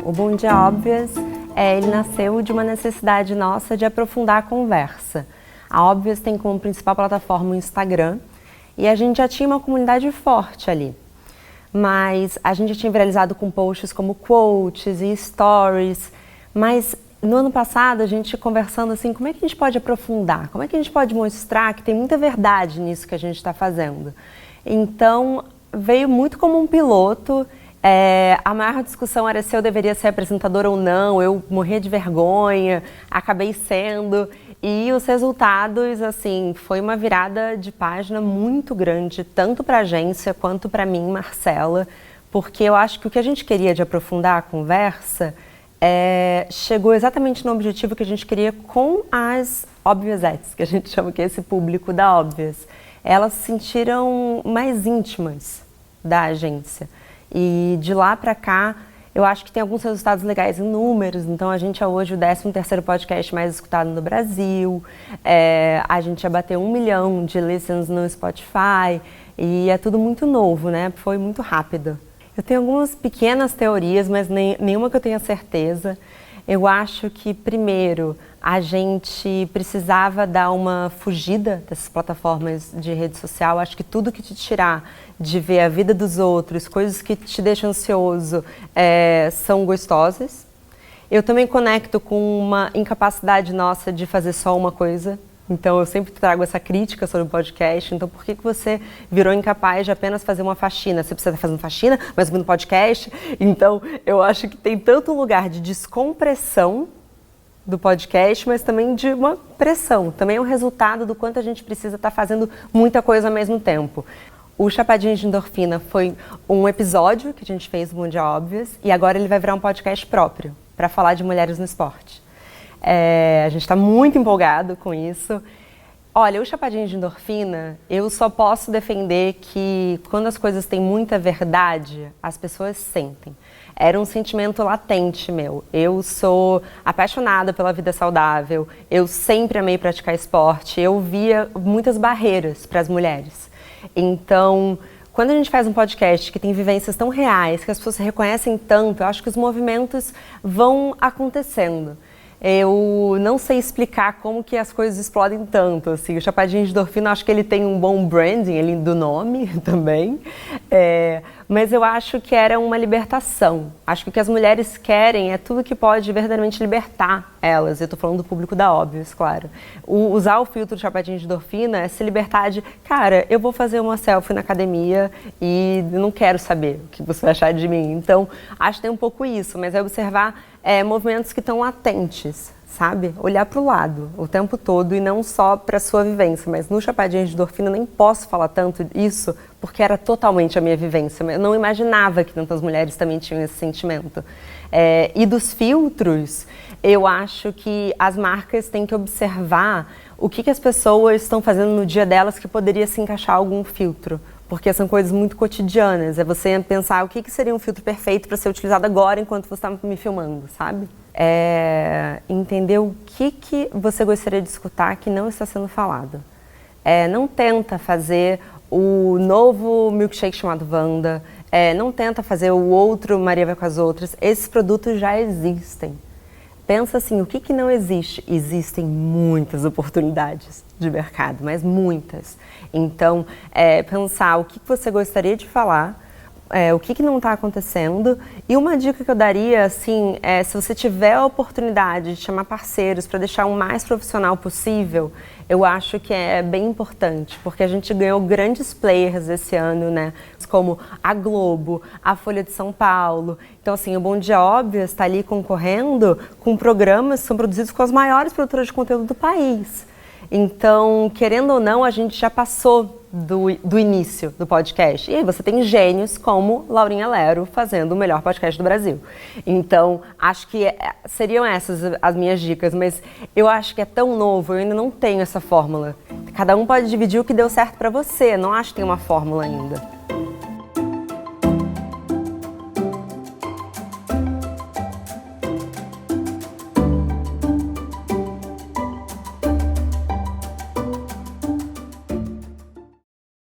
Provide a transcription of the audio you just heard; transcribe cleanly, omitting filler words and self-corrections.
O Bom Dia Óbvias, ele nasceu de uma necessidade nossa de aprofundar a conversa. A Óbvias tem como principal plataforma o Instagram e a gente já tinha uma comunidade forte ali. Mas a gente já tinha viralizado com posts como quotes e stories, mas no ano passado a gente conversando assim, como é que a gente pode aprofundar? Como é que a gente pode mostrar que tem muita verdade nisso que a gente está fazendo? Então veio muito como um piloto. A maior discussão era se eu deveria ser apresentadora ou não, eu morria de vergonha, acabei sendo. E os resultados, assim, foi uma virada de página muito grande, tanto para a agência quanto para mim, Marcela, porque eu acho que o que a gente queria de aprofundar a conversa chegou exatamente no objetivo que a gente queria com as Obviasettes, que a gente chama que é esse público da Óbvias. Elas se sentiram mais íntimas da agência. E de lá para cá, eu acho que tem alguns resultados legais em números. Então, a gente é hoje o 13º podcast mais escutado no Brasil. A gente já bateu 1 milhão de listens no Spotify. E é tudo muito novo, né? Foi muito rápido. Eu tenho algumas pequenas teorias, mas nenhuma que eu tenha certeza. Eu acho que, primeiro, a gente precisava dar uma fugida dessas plataformas de rede social. Acho que tudo que te tirar de ver a vida dos outros, coisas que te deixam ansioso, são gostosas. Eu também conecto com uma incapacidade nossa de fazer só uma coisa. Então, eu sempre trago essa crítica sobre o podcast. Então, por que você virou incapaz de apenas fazer uma faxina? Você precisa estar fazendo faxina, mas ouvindo podcast? Então, eu acho que tem tanto lugar de descompressão do podcast, mas também de uma pressão. Também é um resultado do quanto a gente precisa estar fazendo muita coisa ao mesmo tempo. O Chapadinha de Endorfina foi um episódio que a gente fez do Bom Dia Óbvias e agora ele vai virar um podcast próprio para falar de mulheres no esporte. A gente está muito empolgado com isso. Olha, o Chapadinha de Endorfina, eu só posso defender que quando as coisas têm muita verdade, as pessoas sentem. Era um sentimento latente meu. Eu sou apaixonada pela vida saudável, eu sempre amei praticar esporte, eu via muitas barreiras para as mulheres. Então, quando a gente faz um podcast que tem vivências tão reais, que as pessoas se reconhecem tanto, eu acho que os movimentos vão acontecendo. Eu não sei explicar como que as coisas explodem tanto, assim. O Chapadinha de Endorfina, acho que ele tem um bom branding ali do nome também, mas eu acho que era uma libertação. Acho que o que as mulheres querem é tudo que pode verdadeiramente libertar elas. Eu tô falando do público da Óbvias, claro. Usar o filtro do Chapadinha de Endorfina é se libertar de, cara, eu vou fazer uma selfie na academia e não quero saber o que você vai achar de mim. Então, acho que tem um pouco isso, mas é observar movimentos que estão latentes, sabe? Olhar para o lado o tempo todo e não só para a sua vivência. Mas no Chapadinha de Endorfina eu nem posso falar tanto isso porque era totalmente a minha vivência. Eu não imaginava que tantas mulheres também tinham esse sentimento. E dos filtros, eu acho que as marcas têm que observar o que as pessoas estão fazendo no dia delas que poderia se encaixar algum filtro. Porque são coisas muito cotidianas, é você pensar o que seria um filtro perfeito para ser utilizado agora enquanto você está me filmando, sabe? Entender o que você gostaria de escutar que não está sendo falado. Não tenta fazer o novo milkshake chamado Wanda, não tenta fazer o outro Maria vai com as outras, esses produtos já existem. Pensa assim, o que não existe? Existem muitas oportunidades de mercado, mas muitas. Então, pensar o que você gostaria de falar, o que não está acontecendo. E uma dica que eu daria, assim, se você tiver a oportunidade de chamar parceiros para deixar o mais profissional possível, eu acho que é bem importante, porque a gente ganhou grandes players esse ano, né? Como a Globo, a Folha de São Paulo. Então, assim, o Bom Dia Óbvias está ali concorrendo com programas que são produzidos com as maiores produtoras de conteúdo do país. Então, querendo ou não, a gente já passou do início do podcast. E aí você tem gênios como Laurinha Lero fazendo o melhor podcast do Brasil. Então, acho que seriam essas as minhas dicas, mas eu acho que é tão novo, eu ainda não tenho essa fórmula. Cada um pode dividir o que deu certo para você, não acho que tem uma fórmula ainda.